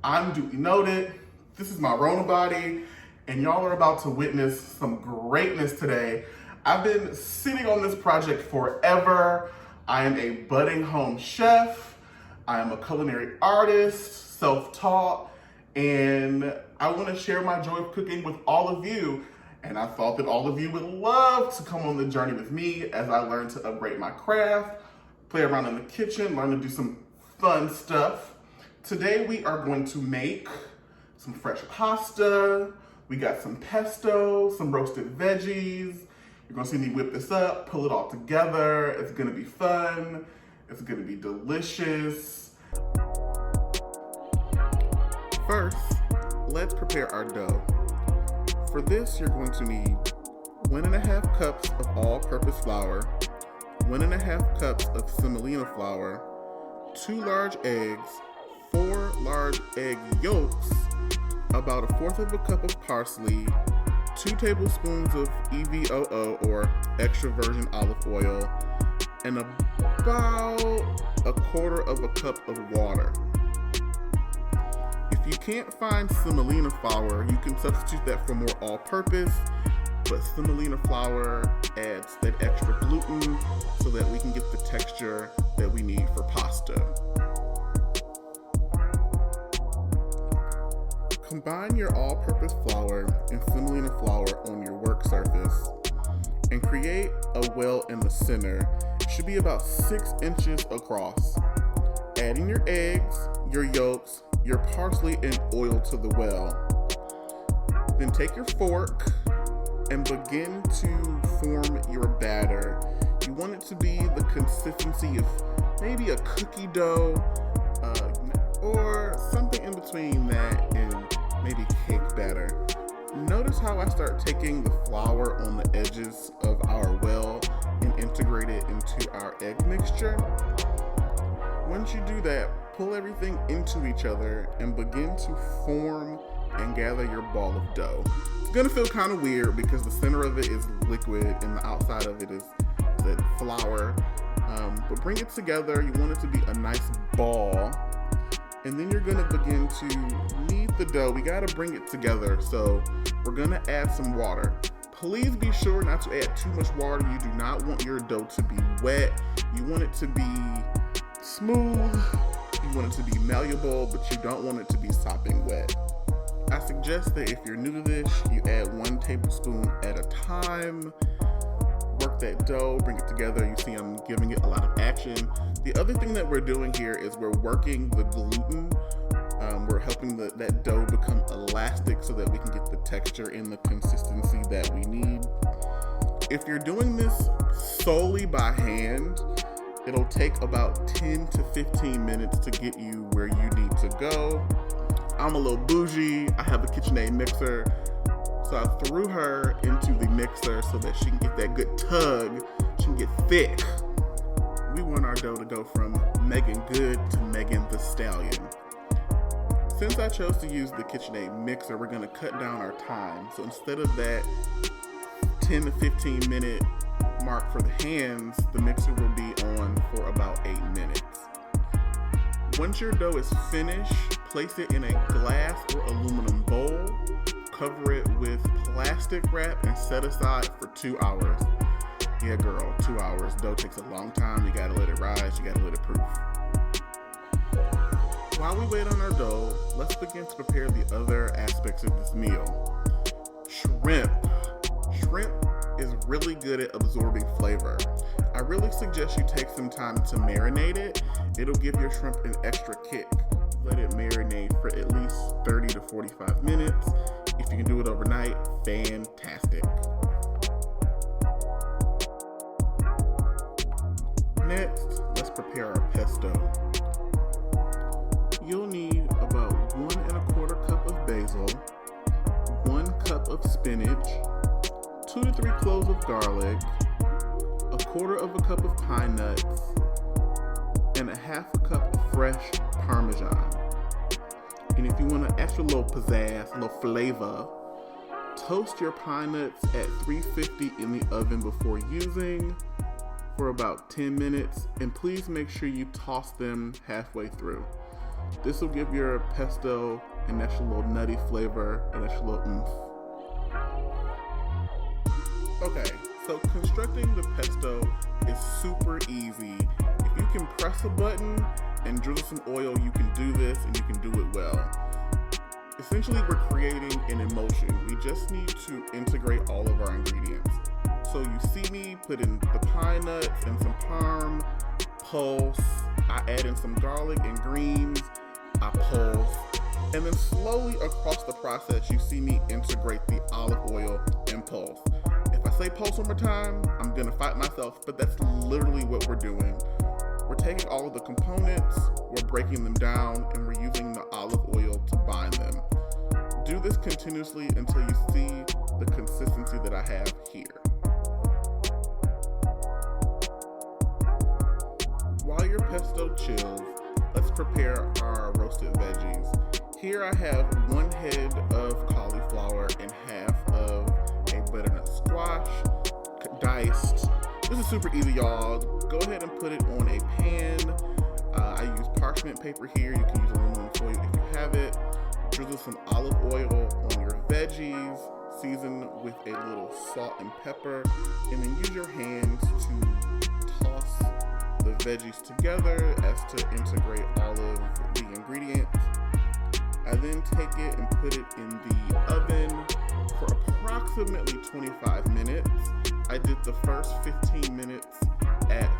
I'm duly noted. This is my Rona body, and y'all are about to witness some greatness today. I've been sitting on this project forever. I am a budding home chef. I am a culinary artist, self-taught, and I want to share my joy of cooking with all of you. And I thought that all of you would love to come on the journey with me as I learn to upgrade my craft, play around in the kitchen, learn to do some fun stuff. Today we are going to make some fresh pasta. We got some pesto, some roasted veggies. You're gonna see me whip this up, pull it all together. It's gonna be fun. It's gonna be delicious. First, let's prepare our dough. For this, you're going to need 1.5 cups of all-purpose flour, 1.5 cups of semolina flour, 2 large eggs, 4 large egg yolks, about 1/4 cup of parsley, 2 tablespoons of EVOO or extra virgin olive oil, and about 1/4 cup of water. If you can't find semolina flour, you can substitute that for more all-purpose, but semolina flour adds that extra gluten so that we can get the texture that we need for pasta. Combine your all-purpose flour and semolina flour on your work surface and create a well in the center. It should be about 6 inches across. Add in your eggs, your yolks, your parsley and oil to the well. Then take your fork and begin to form your batter. You want it to be the consistency of maybe a cookie dough or something in between that and maybe cake batter. Notice how I start taking the flour on the edges of our well and integrate it into our egg mixture. Once you do that, pull everything into each other and begin to form and gather your ball of dough. It's gonna feel kind of weird because the center of it is liquid and the outside of it is the flour. But bring it together. You want it to be a nice ball. And then you're gonna begin to knead the dough. We gotta bring it together. So we're gonna add some water. Please be sure not to add too much water. You do not want your dough to be wet. You want it to be smooth. You want it to be malleable, but you don't want it to be sopping wet. I suggest that if you're new to this, you add 1 tablespoon at a time. Work that dough, bring it together. You see I'm giving it a lot of action. The other thing that we're doing here is we're working the gluten. We're helping that dough become elastic so that we can get the texture and the consistency that we need. If you're doing this solely by hand, it'll take about 10 to 15 minutes to get you where you need to go. I'm a little bougie. I have a KitchenAid mixer. So I threw her into the mixer so that she can get that good tug. She can get thick. We want our dough to go from Megan Good to Megan the Stallion. Since I chose to use the KitchenAid mixer, we're gonna cut down our time. So instead of that 10 to 15 minute mark for the hands, the mixer will be on for about 8 minutes. Once your dough is finished, place it in a glass or aluminum bowl, cover it with plastic wrap, and set aside for 2 hours. Yeah, girl, 2 hours. Dough takes a long time. You gotta let it rise, you gotta let it proof. While we wait on our dough, let's begin to prepare the other aspects of this meal. Shrimp. Shrimp is really good at absorbing flavor. I really suggest you take some time to marinate it. It'll give your shrimp an extra kick. Let it marinate for at least 30 to 45 minutes. If you can do it overnight, fantastic. Next, let's prepare our pesto. You'll need about 1.25 cup of basil, 1 cup of spinach, 2 to 3 cloves of garlic, 1/4 cup of pine nuts, and 1/2 cup of fresh Parmesan. And if you want an extra little pizzazz, a little flavor, toast your pine nuts at 350 in the oven before using for about 10 minutes, and please make sure you toss them halfway through. This will give your pesto an extra little nutty flavor, an extra little oomph. Okay, so constructing the pesto is super easy. If you can press a button and drizzle some oil, you can do this and you can do it well. Essentially, we're creating an emulsion. We just need to integrate all of our ingredients. So you see me put in the pine nuts and some parm, pulse. I add in some garlic and greens. I pulse. And then slowly across the process, you see me integrate the olive oil and pulse. If I say pulse one more time, I'm gonna fight myself, but that's literally what we're doing. We're taking all of the components, we're breaking them down, and we're using the olive oil to bind them. Do this continuously until you see the consistency that I have here. While your pesto chills, let's prepare our roasted veggies. Here I have 1 head of cauliflower and half of a butternut squash, diced. This is super easy, y'all. Go ahead and put it on a pan. I use parchment paper here. You can use aluminum foil if you have it. Drizzle some olive oil on your veggies. Season with a little salt and pepper. And then use your hands to toss the veggies together as to integrate all of the ingredients. I then take it and put it in the oven for approximately 25 minutes. I did the first 15 minutes at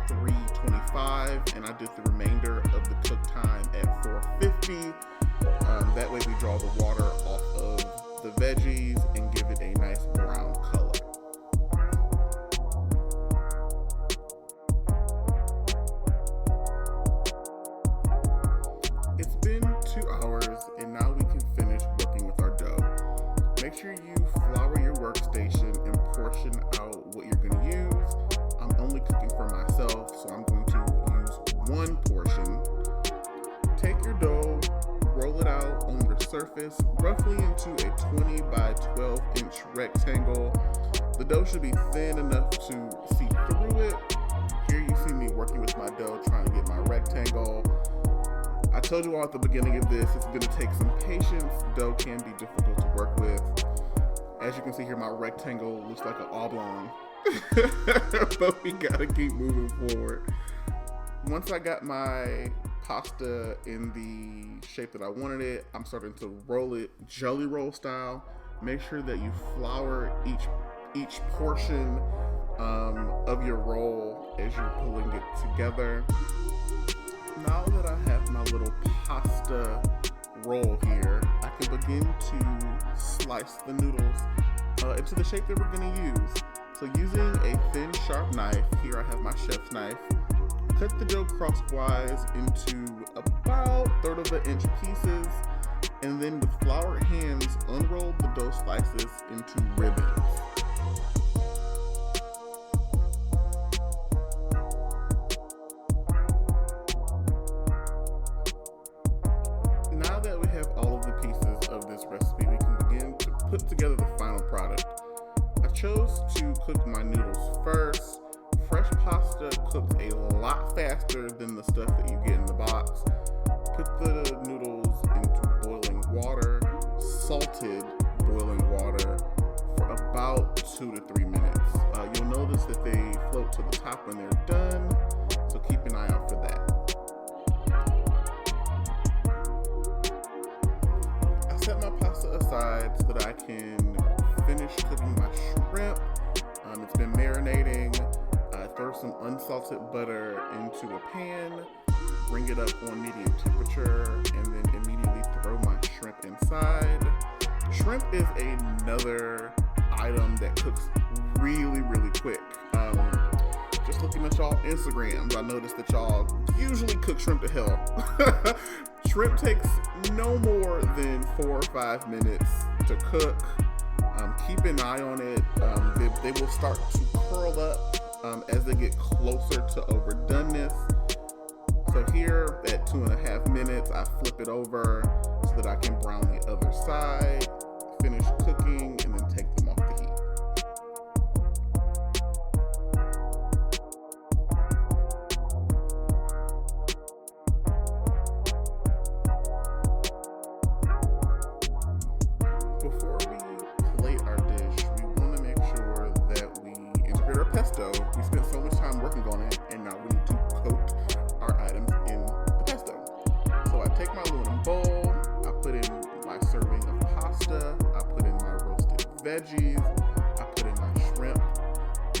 325 and I did the remainder of the cook time at 450. That way we draw the water off of the veggies and give it a nice brown color. It's been 2 hours and now we can finish working with our dough. Make sure you flour your workstation and portion out what you're going to use. I'm only cooking for myself, so I'm going to use 1 portion. Take your dough, roll it out on your surface roughly into a 20 by 12 inch rectangle. The dough should be thin enough to see through it. Here you see me working with my dough, trying to get my rectangle. I told you all at the beginning of this, it's going to take some patience. Dough can be difficult to work with. As you can see here, my rectangle looks like an oblong, but we gotta keep moving forward. Once I got my pasta in the shape that I wanted it, I'm starting to roll it jelly roll style. Make sure that you flour each portion of your roll as you're pulling it together. Now that I have my little pasta roll here, I can begin to slice the noodles into the shape that we're going to use. So using a thin, sharp knife, here I have my chef's knife, cut the dough crosswise into about 1/3 of an inch pieces, and then with floured hands, unroll the dough slices into ribbons. Now that we have all of the pieces of this recipe, we can begin to put together the final product. I chose to cook my noodles first. Fresh pasta cooks a lot faster than the stuff that you get in the box. Put the noodles into boiling water, salted boiling water, for about 2 to 3 minutes. You'll notice that they float to the top when they're done, so keep an eye out for that. I set my pasta aside so that I can finish cooking my shrimp. It's been marinating. I throw some unsalted butter into a pan, bring it up on medium temperature, and then immediately throw my shrimp inside. Shrimp is another item that cooks really, really quick. Just looking at y'all Instagrams, I noticed that y'all usually cook shrimp to hell. Shrimp takes no more than 4 or 5 minutes to cook. Keep an eye on it. They will start to curl up as they get closer to overdoneness. So here at 2.5 minutes, I flip it over so that I can brown the other side, finish cooking, and then take them off the heat. pesto. We spent so much time working on it, and now we need to coat our items in the pesto. So I take my aluminum bowl, I put in my serving of pasta, I put in my roasted veggies, I put in my shrimp,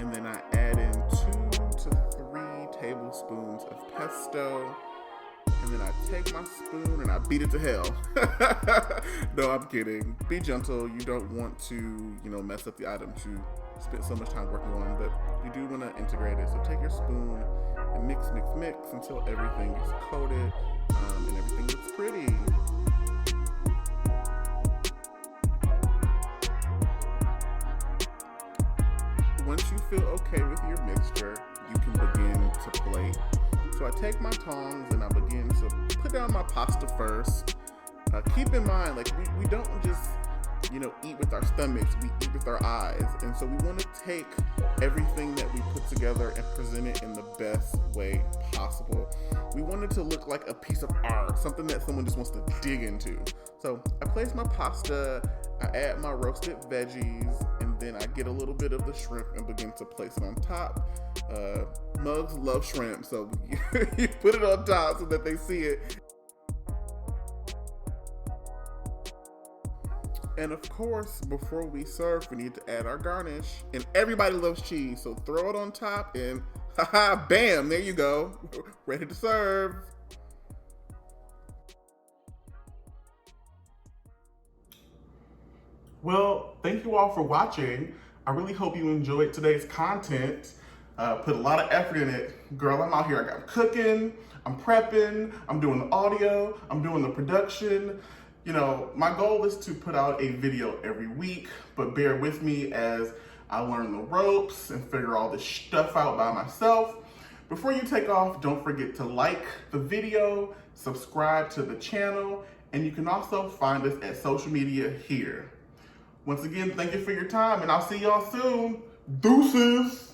and then I add in 2 to 3 tablespoons of pesto. And then I take my spoon and I beat it to hell. No, I'm kidding. Be gentle. You don't want to, mess up the items you spent so much time working on, but you do want to integrate it. So take your spoon and mix until everything is coated and everything looks pretty. Once you feel okay with your mixture, you can begin to plate. So I take my tongs and I begin to put down my pasta first. Keep in mind, we don't just, eat with our stomachs, we eat with our eyes. And so we want to take everything that we put together and present it in the best way possible. We want it to look like a piece of art, something that someone just wants to dig into. So I place my pasta, I add my roasted veggies, and then I get a little bit of the shrimp and begin to place it on top. Mugs love shrimp, so you put it on top so that they see it. And of course, before we serve, we need to add our garnish. And everybody loves cheese, so throw it on top and haha, bam, there you go. Ready to serve. Well, thank you all for watching. I really hope you enjoyed today's content. Put a lot of effort in it. Girl, I'm out here, I'm cooking, I'm prepping, I'm doing the audio, I'm doing the production. My goal is to put out a video every week, but bear with me as I learn the ropes and figure all this stuff out by myself. Before you take off, don't forget to like the video, subscribe to the channel, and you can also find us at social media here. Once again, thank you for your time, and I'll see y'all soon. Deuces!